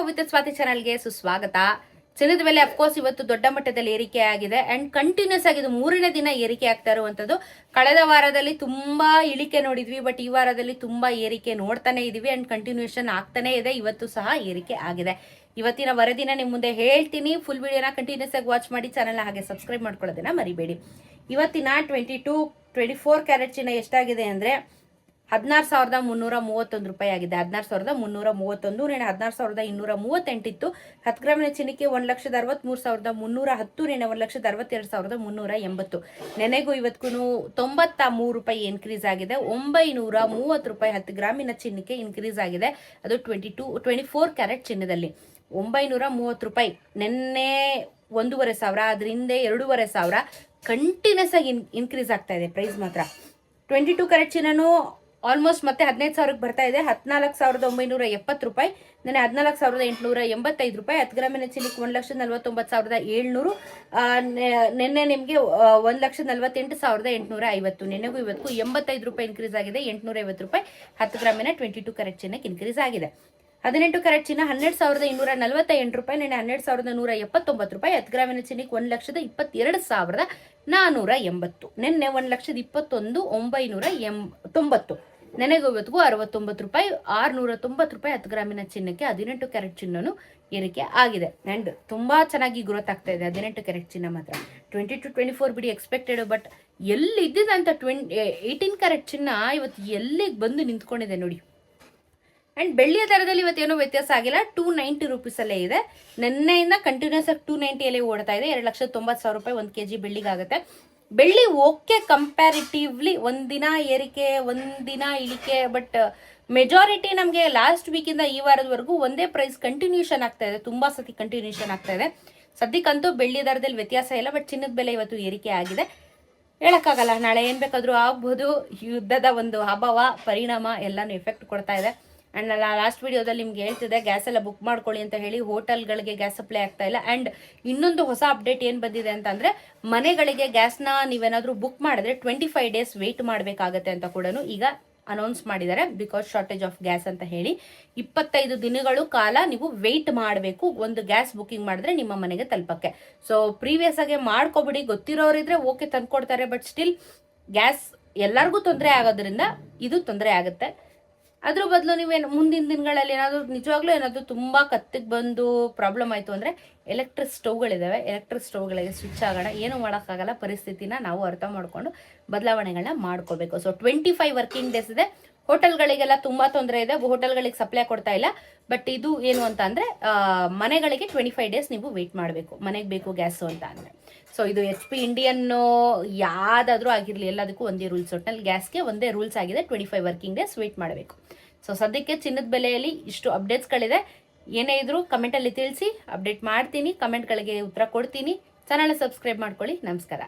With Swati ಚಾನಲ್ಗೆ ಸುಸ್ವಾಗತ. ಚಿನ್ನದ ಬೆಲೆ ಅಫ್ಕೋರ್ಸ್ ಇವತ್ತು ದೊಡ್ಡ ಮಟ್ಟದಲ್ಲಿ ಏರಿಕೆ ಆಗಿದೆ ಅಂಡ್ ಕಂಟಿನ್ಯೂಸ್ ಆಗಿದೆ. ಮೂರನೇ ದಿನ ಏರಿಕೆ ಆಗ್ತಾ ಇರುವಂತದ್ದು. ಕಳೆದ ವಾರದಲ್ಲಿ ತುಂಬಾ ಇಳಿಕೆ ನೋಡಿದ್ವಿ, ಬಟ್ ಈ ವಾರದಲ್ಲಿ ತುಂಬಾ ಏರಿಕೆ ನೋಡ್ತಾನೆ ಇದೀವಿ ಅಂಡ್ ಕಂಟಿನ್ಯೂಷನ್ ಆಗ್ತಾನೆ ಇದೆ. ಇವತ್ತು ಸಹ ಏರಿಕೆ ಆಗಿದೆ. ಇವತ್ತಿನ ವರದಿನ ನಿಮ್ ಮುಂದೆ ಹೇಳ್ತೀನಿ. ಫುಲ್ ವಿಡಿಯೋನ ಕಂಟಿನ್ಯೂಸ್ ಆಗಿ ವಾಚ್ ಮಾಡಿ, ಚಾನಲ್ ಹಾಗೆ ಸಬ್ಸ್ಕ್ರೈಬ್ ಮಾಡ್ಕೊಳ್ಳೋದನ್ನ ಮರಿಬೇಡಿ. ಇವತ್ತಿನ 24 ಕ್ಯಾರೆಟ್ ಚಿನ್ನ ಎಷ್ಟಾಗಿದೆ ಅಂದ್ರೆ 16,331 ರೂಪಾಯಿ ಆಗಿದೆ. 16,331. ನೆನೆ 16,238 ಇತ್ತು. 10 ಗ್ರಾಮಿನ ಚಿನ್ನಕ್ಕೆ 1,63,310. ನೆನೆ 1,62,380. ನೆನೆಗೂ ಇವತ್ತಿಗೂ 93 ರೂಪಾಯಿ ಇನ್ಕ್ರೀಸ್ ಆಗಿದೆ. 930 ರೂಪಾಯಿ 10 ಗ್ರಾಮಿನ ಚಿನ್ನಕ್ಕೆ ಇನ್ಕ್ರೀಸ್ ಆಗಿದೆ. ಅದು 24 ಕ್ಯಾರೆಟ್ ಚಿನ್ನದಲ್ಲಿ 930 ರೂಪಾಯಿ. ನೆನ್ನೆ 1,500, ಅದ್ರ ಹಿಂದೆ 2,500 ಕಂಟಿನ್ಯೂಸ್ ಆಗಿ ಇನ್ಕ್ರೀಸ್ ಆಗ್ತಾ ಇದೆ ಪ್ರೈಸ್ ಮಾತ್ರ. 22 ಕ್ಯಾರೆಟ್ ಚಿನ್ನನು ಆಲ್ಮೋಸ್ಟ್ ಮತ್ತೆ 15,000ಕ್ಕೆ ಬರ್ತಾ ಇದೆ. 14,970 ರೂಪಾಯಿ. ನೆನೆ 14,885 ರೂಪಾಯಿ. 10 ಗ್ರಾಮಿನ ಚಿನ್ನಕ್ಕೆ 1,49,700. ನಿನ್ನೆ ನಿಮಗೆ 1,48,850. ನೆನೆಗೂ ಇವತ್ತು 85 ರೂಪಾಯಿ ಇನ್ಕ್ರೀಸ್ ಆಗಿದೆ. 850 ರೂಪಾಯಿ 10 ಗ್ರಾಮಿನ 22 ಕ್ಯಾರೆಟ್ ಚಿನ್ನಕ್ಕೆ ಇನ್ಕ್ರೀಸ್ ಆಗಿದೆ. 18 ಕ್ಯಾರೆಟ್ ಚಿನ್ನ 12,248 ರೂಪಾಯಿ. ನೆನೆ 12,179 ರೂಪಾಯಿ. 10 ಗ್ರಾಮಿನ ಚಿನ್ನಕ್ಕೆ 1,22,480. ನಿನ್ನೆ 1,21,990. ನೆನೆಗೂ ಇವತ್ತಿಗೂ 69 ರೂಪಾಯಿ 690 ರೂಪಾಯಿ 10 ಗ್ರಾಮಿನ ಚಿನ್ನಕ್ಕೆ 18 ಕ್ಯಾರೆಟ್ ಚಿನ್ನನು ಏರಿಕೆ ಆಗಿದೆ. ಅಂಡ್ ತುಂಬಾ ಚೆನ್ನಾಗಿ ಗ್ರೋತ್ ಆಗ್ತಾ ಇದೆ 18 ಕ್ಯಾರೆಟ್ ಚಿನ್ನ ಮಾತ್ರ. 22-24 ಬಿಡಿ ಎಕ್ಸ್ಪೆಕ್ಟೆಡ್, ಬಟ್ ಎಲ್ಲಿ ಇದ್ದಿದಂತ 18 ಕ್ಯಾರೆಟ್ ಚಿನ್ನ ಇವತ್ತು ಎಲ್ಲಿಗೆ ಬಂದು ನಿಂತ್ಕೊಂಡಿದೆ ನೋಡಿ. ಅಂಡ್ ಬೆಳ್ಳಿಯ ದರದಲ್ಲಿ ಇವತ್ತೇನೋ ವ್ಯತ್ಯಾಸ ಆಗಿಲ್ಲ. 290 ರುಪೀಸ್ ಅಲ್ಲೇ ಇದೆ. ನಿನ್ನೆಯಿಂದ ಕಂಟಿನ್ಯೂಸ್ ಆಗಿ 290 ಓಡ್ತಾ ಇದೆ. 2,90,000 ರೂಪಾಯಿ 1 kg ಬೆಳ್ಳಿಗಾಗುತ್ತೆ. ಬೆಳ್ಳಿ ಓಕೆ ಕಂಪ್ಯಾರಿಟಿವ್ಲಿ ಒಂದಿನ ಏರಿಕೆ ಒಂದಿನ ಇಳಿಕೆ, ಬಟ್ ಮೆಜಾರಿಟಿ ನಮಗೆ ಲಾಸ್ಟ್ ವೀಕಿಂದ ಈ ವಾರದವರೆಗೂ ಒಂದೇ ಪ್ರೈಸ್ ಕಂಟಿನ್ಯೂಷನ್ ಆಗ್ತಾ ಇದೆ. ತುಂಬಾ ಸತಿ ಕಂಟಿನ್ಯೂಷನ್ ಆಗ್ತಾ ಇದೆ. ಸದ್ಯಕ್ಕಂತೂ ಬೆಳ್ಳಿ ದರದಲ್ಲಿ ವ್ಯತ್ಯಾಸ ಇಲ್ಲ, ಬಟ್ ಚಿನ್ನದ ಬೆಲೆ ಇವತ್ತು ಏರಿಕೆ ಆಗಿದೆ. ಹೇಳಕ್ಕಾಗಲ್ಲ, ನಾಳೆ ಏನ್ ಬೇಕಾದ್ರೂ ಆಗ್ಬೋದು. ಯುದ್ಧದ ಒಂದು ಅಭಾವ ಪರಿಣಾಮ ಎಲ್ಲಾನು ಎಫೆಕ್ಟ್ ಕೊಡ್ತಾ ಇದೆ. ಅಂಡ್ ನಾನು ಲಾಸ್ಟ್ ವಿಡಿಯೋದಲ್ಲಿ ನಿಮ್ಗೆ ಹೇಳ್ತಿದ್ದೆ ಗ್ಯಾಸ್ ಎಲ್ಲ ಬುಕ್ ಮಾಡ್ಕೊಳ್ಳಿ ಅಂತ ಹೇಳಿ. ಹೋಟೆಲ್ಗಳಿಗೆ ಗ್ಯಾಸ್ ಸಪ್ಲೈ ಆಗ್ತಾ ಇಲ್ಲ. ಅಂಡ್ ಇನ್ನೊಂದು ಹೊಸ ಅಪ್ಡೇಟ್ ಏನ್ ಬಂದಿದೆ ಅಂತಂದ್ರೆ, ಮನೆಗಳಿಗೆ ಗ್ಯಾಸ್ನ ನೀವೇನಾದ್ರೂ ಬುಕ್ ಮಾಡಿದ್ರೆ 25 ಡೇಸ್ ವೇಟ್ ಮಾಡಬೇಕಾಗತ್ತೆ ಅಂತ ಕೂಡ ಈಗ ಅನೌನ್ಸ್ ಮಾಡಿದ್ದಾರೆ. ಬಿಕಾಸ್ ಶಾರ್ಟೇಜ್ ಆಫ್ ಗ್ಯಾಸ್ ಅಂತ ಹೇಳಿ 25 ದಿನಗಳು ಕಾಲ ನೀವು ವೇಟ್ ಮಾಡಬೇಕು ಒಂದು ಗ್ಯಾಸ್ ಬುಕಿಂಗ್ ಮಾಡಿದ್ರೆ ನಿಮ್ಮ ಮನೆಗೆ ತಲುಪಕ್ಕೆ. ಸೊ ಪ್ರೀವಿಯಸ್ ಆಗಿ ಮಾಡ್ಕೊಬಿಡಿ. ಗೊತ್ತಿರೋರಿದ್ರೆ ಓಕೆ ತಂದ್ಕೊಡ್ತಾರೆ, ಬಟ್ ಸ್ಟಿಲ್ ಗ್ಯಾಸ್ ಎಲ್ಲರಿಗೂ ತೊಂದರೆ ಆಗೋದ್ರಿಂದ ಇದು ತೊಂದರೆ ಆಗುತ್ತೆ. ಅದ್ರ ಬದಲು ನೀವೇನು ಮುಂದಿನ ದಿನಗಳಲ್ಲಿ ಏನಾದರೂ ನಿಜವಾಗ್ಲೂ ಏನಾದರೂ ತುಂಬಾ ಕತ್ತಿಗೆ ಬಂದು ಪ್ರಾಬ್ಲಮ್ ಆಯಿತು ಅಂದರೆ ಎಲೆಕ್ಟ್ರಿಕ್ ಸ್ಟವ್ಗಳಿದ್ದಾವೆ. ಎಲೆಕ್ಟ್ರಿಕ್ ಸ್ಟವ್ಗಳಿಗೆ ಸ್ವಿಚ್ ಆಗೋಣ. ಏನು ಮಾಡೋಕ್ಕಾಗಲ್ಲ. ಪರಿಸ್ಥಿತಿನ ನಾವು ಅರ್ಥ ಮಾಡಿಕೊಂಡು ಬದಲಾವಣೆಗಳನ್ನ ಮಾಡ್ಕೋಬೇಕು. ಸೊ 25 ವರ್ಕಿಂಗ್ ಡೇಸ್ ಇದೆ. ಹೋಟೆಲ್ಗಳಿಗೆಲ್ಲ ತುಂಬಾ ತೊಂದರೆ ಇದೆ. ಹೋಟೆಲ್ಗಳಿಗೆ ಸಪ್ಲೈ ಕೊಡ್ತಾ ಇಲ್ಲ. ಬಟ್ ಇದು ಏನು ಅಂತ ಅಂದ್ರೆ ಮನೆಗಳಿಗೆ 25 ಡೇಸ್ ನೀವು ವೇಟ್ ಮಾಡಬೇಕು, ಮನೆಗೆ ಬೇಕು ಗ್ಯಾಸು ಅಂತ ಅಂದ್ರೆ. ಸೊ ಇದು HP ಇಂಡಿಯನ್ ಯಾವ್ದಾದ್ರೂ ಆಗಿರ್ಲಿ, ಎಲ್ಲದಕ್ಕೂ ಒಂದೇ ರೂಲ್ಸ್. ಒಟ್ಟಿನಲ್ಲಿ ಗ್ಯಾಸ್ಗೆ ಒಂದೇ ರೂಲ್ಸ್ ಆಗಿದೆ. 25 ವರ್ಕಿಂಗ್ ಡೇಸ್ ವೇಟ್ ಮಾಡಬೇಕು. ಸೊ ಸದ್ಯಕ್ಕೆ ಚಿನ್ನದ ಬೆಲೆಯಲ್ಲಿ ಇಷ್ಟು ಅಪ್ಡೇಟ್ಸ್ಗಳಿದೆ. ಏನೇ ಇದ್ರು ಕಮೆಂಟಲ್ಲಿ ತಿಳಿಸಿ, ಅಪ್ಡೇಟ್ ಮಾಡ್ತೀನಿ. ಕಮೆಂಟ್ಗಳಿಗೆ ಉತ್ತರ ಕೊಡ್ತೀನಿ. ಚಾನಲ್ ಸಬ್ಸ್ಕ್ರೈಬ್ ಮಾಡ್ಕೊಳ್ಳಿ. ನಮಸ್ಕಾರ.